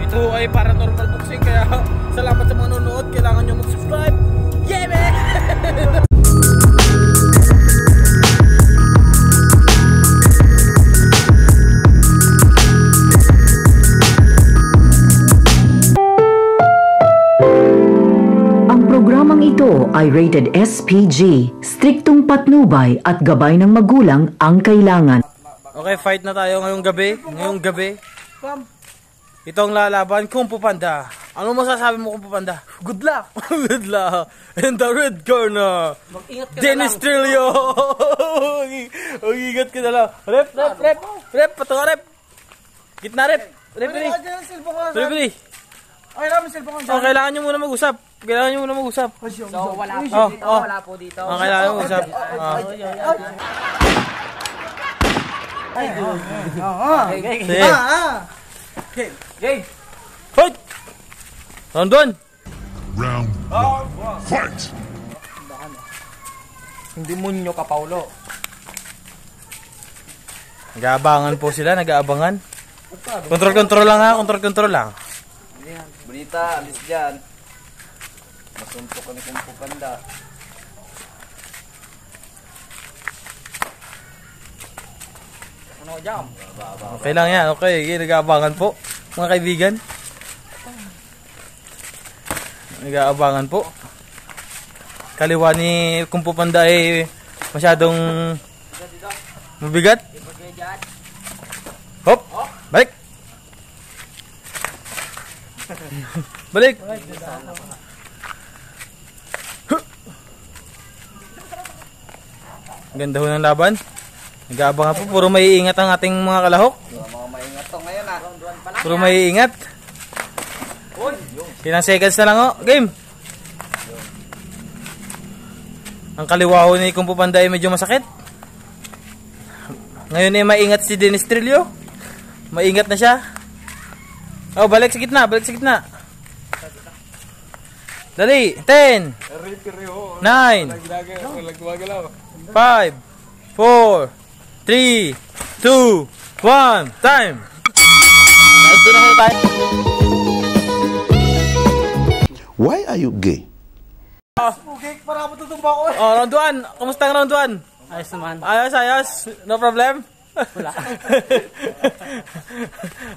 Ito ay paranormal boxing, kaya salamat sa mga nanonood. Kailangan nyo mag-subscribe. Yeah, man! Programang ito ay rated SPG, striktong patnubay at gabay ng magulang ang kailangan. Okay, fight na tayo ngayong gabi. Ito ang lalaban, Kung Fu Panda. Ano masasabi mo, Kung Fu Panda? Good luck! Good luck! And the red corner, Dennis Trillo! Mag-ingat ka na lang. Rep, patunga rep! Gitna rep! Referee! Ay, namin cellphone ko. Oh, kailangan nyo muna mag-usap. So, wala po dito. Wala po dito. Kailangan nyo mag-usap. Okay. Fight! Round 1. Round 1. Fight! Hindi munyo ka, Paulo. Nag-aabangan po sila, nag-aabangan. Control lang ha, control lang. Bonita, alis dyan. Masuntok ka ni Kung Fu Panda. Ano dyan? Okay lang yan, okay. Nag-aabangan po, mga kaibigan. Nag-aabangan po. Kaliwa ni Kung Fu Panda ay masyadong mabigat. Hop! Balik! Balik! Ganda ho ng laban. Nag-aabangan po. Puro may iingat ang ating mga kalahok. Mga maingat to ngayon ah. Puro may iingat. Ilang seconds na lang ho. Game! Ang kaliwa ho ni Kung Fu Panda ay medyo masakit. Ngayon ay maingat si Dennis Trillo. Maingat na siya. Oh, balik sa gitna. Dali, 10, 9, 5, 4, 3, 2, 1, time! Ito na tayo. Why are you gay? Okay, para matutumba ko eh. Oh, round 1. Kamusta ang round 1? Ayos naman. Ayos. No problem? Wala.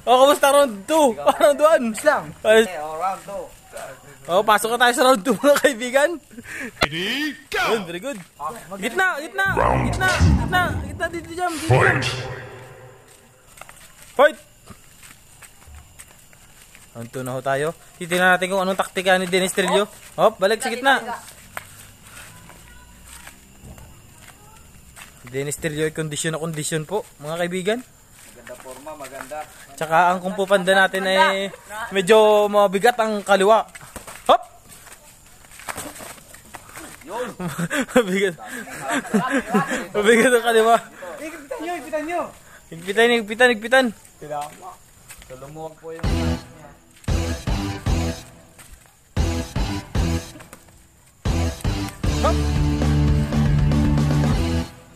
Oh, kamusta round 2? Round 1? Islang. Ayos. Okay, round 2. Oh, pasok na tayo sa round 2 mga kaibigan. Ready, go! Good, very good. Gitna dito jam. Fight! Fight! Round 2 na ho tayo. Titignan natin kung anong taktika ni Dennis Trillo. Hop, balik sa gitna. Dennis Trillo ay kondisyon na kondisyon po, mga kaibigan. Maganda forma, maganda. Tsaka ang Kung Fu Panda natin ay medyo mabigat ang kaliwa. Hop! Mabigat ang kaliwa. Higpitan nyo. Higpitan. So, lumuwag po yung... Hop!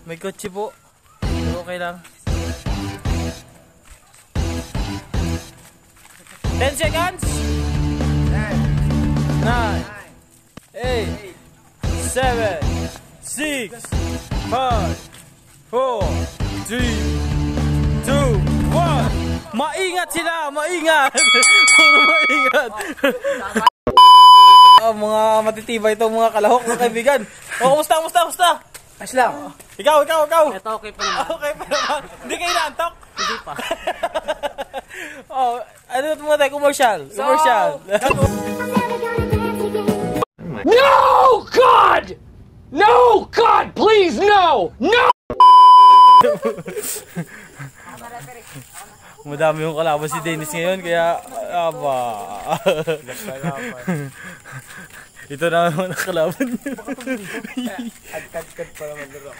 May kotse po. Pero okay lang. 10 seconds. 9, 8, 7, 6, 5, 4, 3, 2, 1. Maingat sila! Maingat! Puro maingat! Mga matitibay itong mga kalahok mga kaibigan. O, kumusta? Ayos lang. Ikaw. Ito okay pa naman. Okay pa naman. Hindi kayo naantok? Hindi pa. Oh, ano ito muna tayo? Commercial. No, God! No, God, please, no! No! Madami yung kalaban si Dennis ngayon, kaya aba. Ito na naman ang kalaban niya. Kad pa naman dito.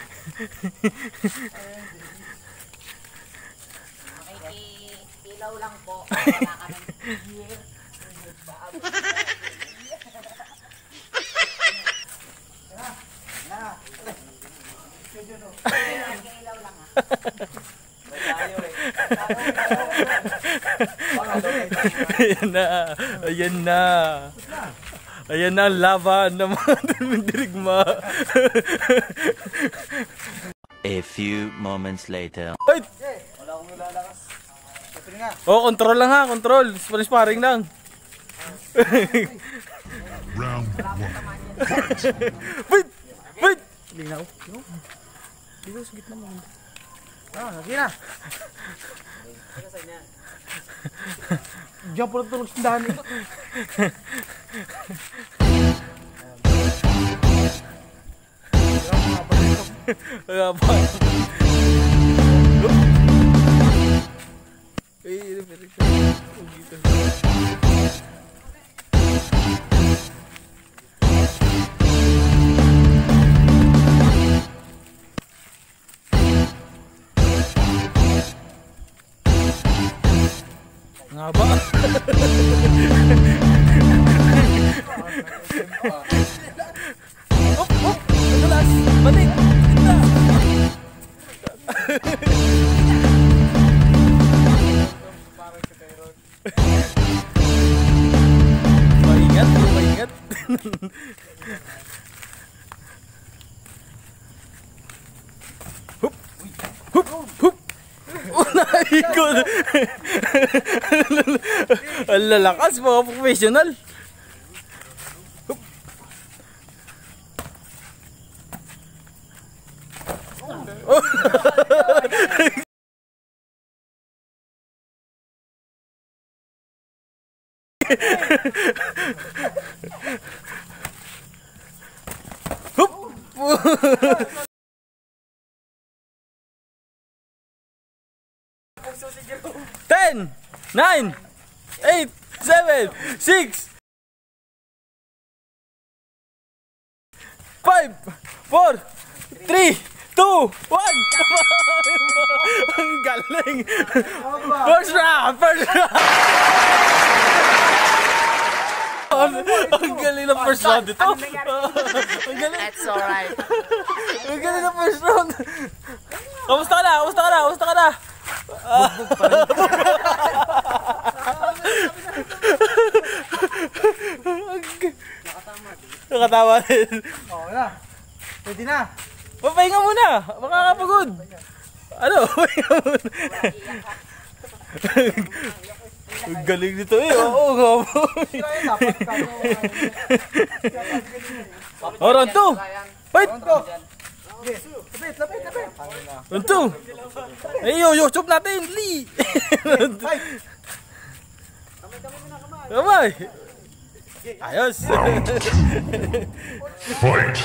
Ilaw lang po. Wala ka ng year. Ilaw lang ha. Tayo eh. Ayan na. Ayan na. Ayan na ang laban ng mga dirigma. A few moments later. Ay! Wala akong nilalakas. Siyempre nga. Oh, control lang ha, control. Sparring lang. Round 1. Wait! Wait! Linaw. Dito sa gitna mo. Lagi na. Diyan po na tulog sa dahan ito. Wala pa. Ay, nga ba? Madalas! Balik! Gitna! Maingat, maingat. Hup! Hup! Hup! Naikot! Ang lalakas, mga professional. Hup! Hup! 10, 9, 8, 7, 6, 5, 4, 3, 2, 1. Ang galing. First round, first round. Ang galing ng first round ito. Ang galing. That's alright. Ang galing ng first round. Kamusta ka na? Kamusta ka na? Kamusta ka na? Nakatama din. Oo na. Pwede na. Papahinga muna. Makakapagod. Ano? Papahinga muna. Ang galing nito eh. Oo nga po. Oh, round 2. Wait. Lapit, lapit, lapit. Round 2. Ay, YouTube natin. Lee. Kamay. Ayos. Fight!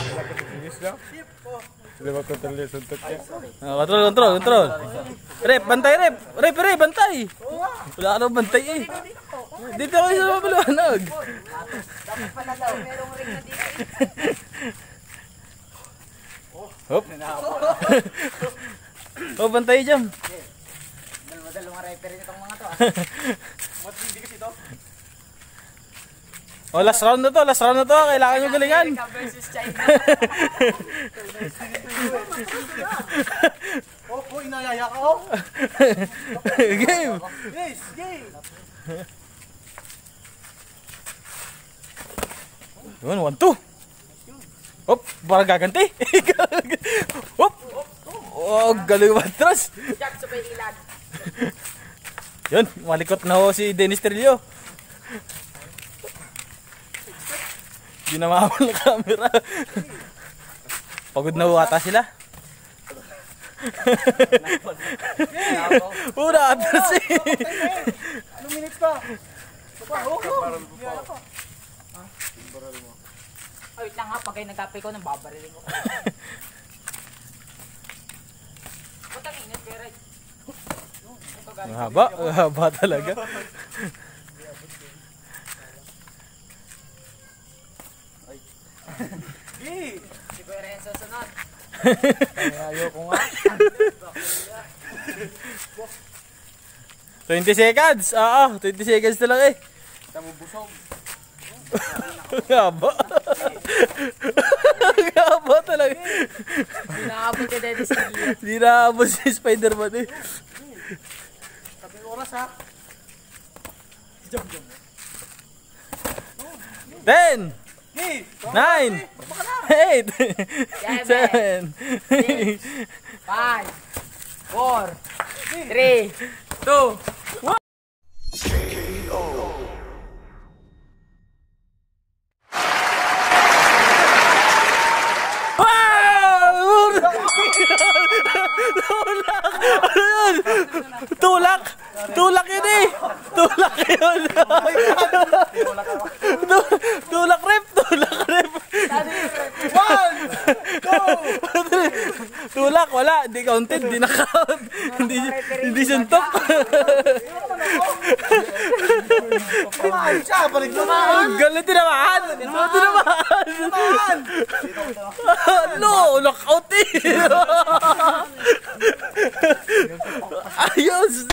Control. Rep, bantay, rep. Rep, bantay. Wala ka na bantay eh. Dito ako sa mapaliwanag. Dapat pala daw, merong ring na dito. Hop. Oh, bantay dyan. Dalawang referee nitong mga to ah. Oh, last round na to. Kailangan nyo galingan. America versus China. Opo, inayaya ka oh. Game. Yes, game. Yun, 1-2. Hop, parang gaganti. Hop. Oh, galing matras. Jack, sabay ilag. Yun, malikot na ho si Dennis Trillo. Di na makawal ng camera. Pagod na ho ata sila. Una, atras eh. Anong minutes pa? Oh, wait lang ha, pag kayo nagkape ko, nang babariling ko. Ba't ang init, pero Ang haba talaga. si Kuya Renzo sunod. Ayoko nga. 20 seconds. Oo, 20 seconds na lang eh. Tamo busog. Ang haba. Ang haba talaga. Hindi nakabot ka din si Gio. Hindi nakabot si Spider-Man eh. Sabi oras ha. 10, 9, 8, 7, 5, 4, 3, 2, tulak! Tulak yun eh! Tulak yun! Tulak rep! Tulak rep! 1, 2, tulak! Wala! Hindi counted! Hindi na-count! Hindi suntok! Galit tinamaan! Tinamaan! No! Knockout eh! Ayos!